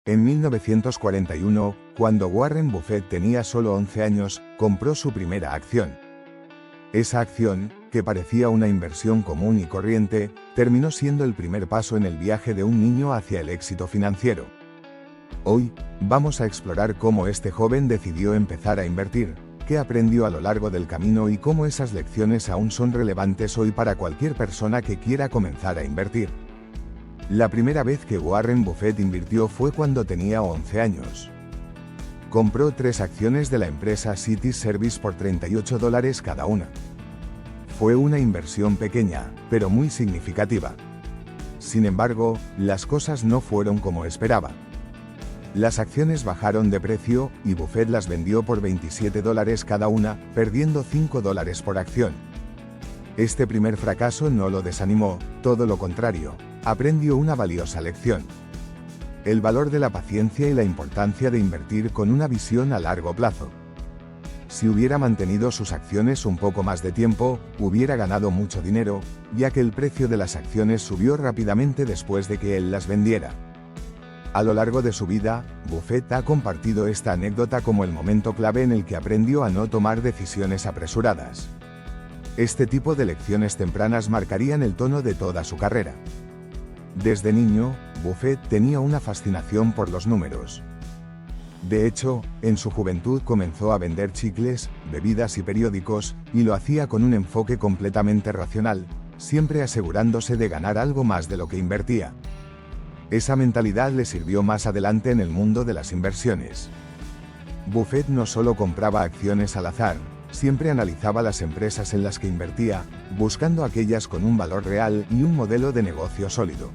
En 1941, cuando Warren Buffett tenía solo 11 años, compró su primera acción. Esa acción, que parecía una inversión común y corriente, terminó siendo el primer paso en el viaje de un niño hacia el éxito financiero. Hoy, vamos a explorar cómo este joven decidió empezar a invertir, qué aprendió a lo largo del camino y cómo esas lecciones aún son relevantes hoy para cualquier persona que quiera comenzar a invertir. La primera vez que Warren Buffett invirtió fue cuando tenía 11 años. Compró 3 acciones de la empresa Citi Service por $38 cada una. Fue una inversión pequeña, pero muy significativa. Sin embargo, las cosas no fueron como esperaba. Las acciones bajaron de precio, y Buffett las vendió por $27 cada una, perdiendo $5 por acción. Este primer fracaso no lo desanimó, todo lo contrario, aprendió una valiosa lección. El valor de la paciencia y la importancia de invertir con una visión a largo plazo. Si hubiera mantenido sus acciones un poco más de tiempo, hubiera ganado mucho dinero, ya que el precio de las acciones subió rápidamente después de que él las vendiera. A lo largo de su vida, Buffett ha compartido esta anécdota como el momento clave en el que aprendió a no tomar decisiones apresuradas. Este tipo de lecciones tempranas marcarían el tono de toda su carrera. Desde niño, Buffett tenía una fascinación por los números. De hecho, en su juventud comenzó a vender chicles, bebidas y periódicos, y lo hacía con un enfoque completamente racional, siempre asegurándose de ganar algo más de lo que invertía. Esa mentalidad le sirvió más adelante en el mundo de las inversiones. Buffett no solo compraba acciones al azar, siempre analizaba las empresas en las que invertía, buscando aquellas con un valor real y un modelo de negocio sólido.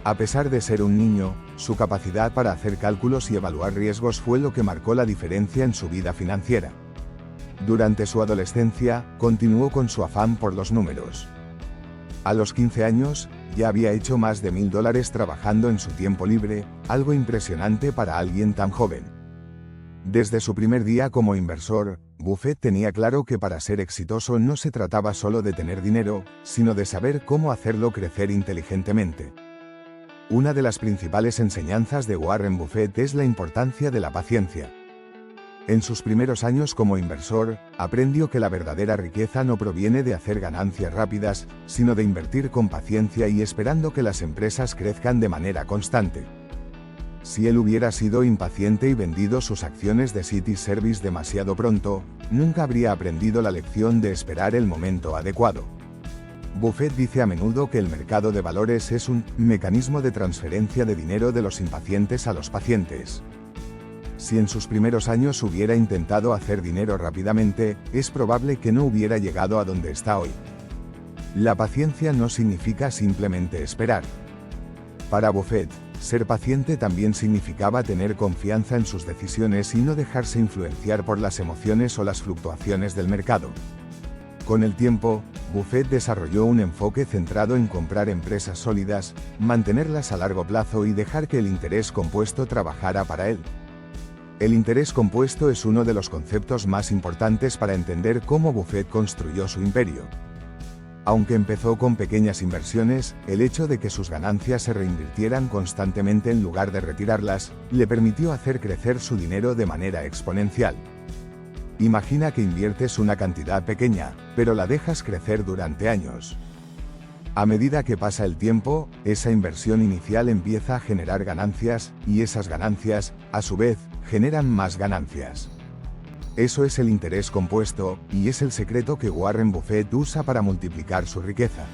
A pesar de ser un niño, su capacidad para hacer cálculos y evaluar riesgos fue lo que marcó la diferencia en su vida financiera. Durante su adolescencia, continuó con su afán por los números. A los 15 años, ya había hecho más de $1000 trabajando en su tiempo libre, algo impresionante para alguien tan joven. Desde su primer día como inversor, Buffett tenía claro que para ser exitoso no se trataba solo de tener dinero, sino de saber cómo hacerlo crecer inteligentemente. Una de las principales enseñanzas de Warren Buffett es la importancia de la paciencia. En sus primeros años como inversor, aprendió que la verdadera riqueza no proviene de hacer ganancias rápidas, sino de invertir con paciencia y esperando que las empresas crezcan de manera constante. Si él hubiera sido impaciente y vendido sus acciones de Citi Service demasiado pronto, nunca habría aprendido la lección de esperar el momento adecuado. Buffett dice a menudo que el mercado de valores es un mecanismo de transferencia de dinero de los impacientes a los pacientes. Si en sus primeros años hubiera intentado hacer dinero rápidamente, es probable que no hubiera llegado a donde está hoy. La paciencia no significa simplemente esperar. Para Buffett, ser paciente también significaba tener confianza en sus decisiones y no dejarse influenciar por las emociones o las fluctuaciones del mercado. Con el tiempo, Buffett desarrolló un enfoque centrado en comprar empresas sólidas, mantenerlas a largo plazo y dejar que el interés compuesto trabajara para él. El interés compuesto es uno de los conceptos más importantes para entender cómo Buffett construyó su imperio. Aunque empezó con pequeñas inversiones, el hecho de que sus ganancias se reinvirtieran constantemente en lugar de retirarlas, le permitió hacer crecer su dinero de manera exponencial. Imagina que inviertes una cantidad pequeña, pero la dejas crecer durante años. A medida que pasa el tiempo, esa inversión inicial empieza a generar ganancias, y esas ganancias, a su vez, generan más ganancias. Eso es el interés compuesto, y es el secreto que Warren Buffett usa para multiplicar su riqueza.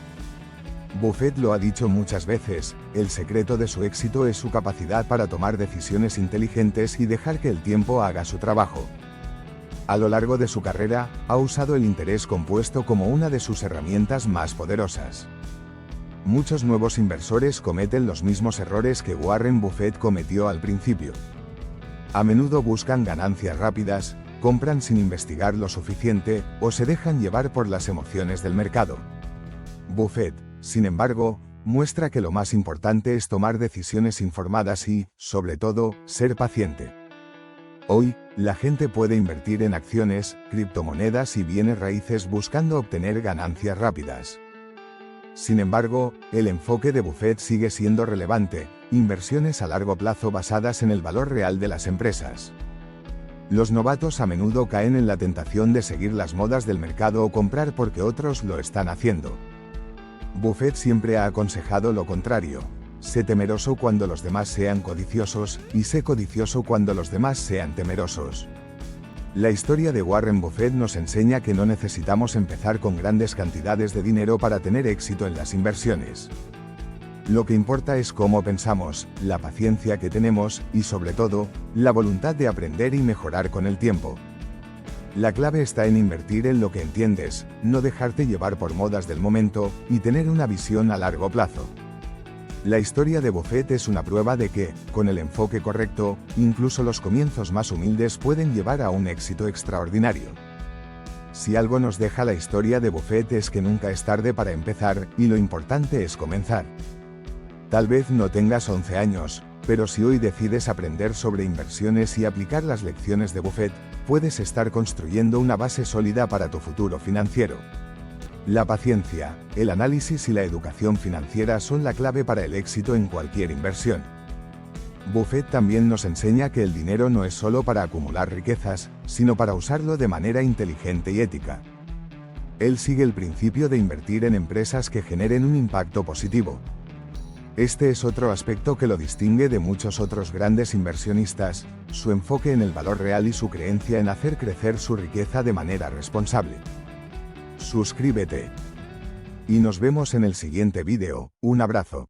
Buffett lo ha dicho muchas veces, el secreto de su éxito es su capacidad para tomar decisiones inteligentes y dejar que el tiempo haga su trabajo. A lo largo de su carrera, ha usado el interés compuesto como una de sus herramientas más poderosas. Muchos nuevos inversores cometen los mismos errores que Warren Buffett cometió al principio. A menudo buscan ganancias rápidas, compran sin investigar lo suficiente, o se dejan llevar por las emociones del mercado. Buffett, sin embargo, muestra que lo más importante es tomar decisiones informadas y, sobre todo, ser paciente. Hoy, la gente puede invertir en acciones, criptomonedas y bienes raíces buscando obtener ganancias rápidas. Sin embargo, el enfoque de Buffett sigue siendo relevante: inversiones a largo plazo basadas en el valor real de las empresas. Los novatos a menudo caen en la tentación de seguir las modas del mercado o comprar porque otros lo están haciendo. Buffett siempre ha aconsejado lo contrario: sé temeroso cuando los demás sean codiciosos, y sé codicioso cuando los demás sean temerosos. La historia de Warren Buffett nos enseña que no necesitamos empezar con grandes cantidades de dinero para tener éxito en las inversiones. Lo que importa es cómo pensamos, la paciencia que tenemos, y sobre todo, la voluntad de aprender y mejorar con el tiempo. La clave está en invertir en lo que entiendes, no dejarte llevar por modas del momento, y tener una visión a largo plazo. La historia de Buffett es una prueba de que, con el enfoque correcto, incluso los comienzos más humildes pueden llevar a un éxito extraordinario. Si algo nos deja la historia de Buffett es que nunca es tarde para empezar, y lo importante es comenzar. Tal vez no tengas 11 años, pero si hoy decides aprender sobre inversiones y aplicar las lecciones de Buffett, puedes estar construyendo una base sólida para tu futuro financiero. La paciencia, el análisis y la educación financiera son la clave para el éxito en cualquier inversión. Buffett también nos enseña que el dinero no es solo para acumular riquezas, sino para usarlo de manera inteligente y ética. Él sigue el principio de invertir en empresas que generen un impacto positivo. Este es otro aspecto que lo distingue de muchos otros grandes inversionistas: su enfoque en el valor real y su creencia en hacer crecer su riqueza de manera responsable. Suscríbete. Y nos vemos en el siguiente vídeo. Un abrazo.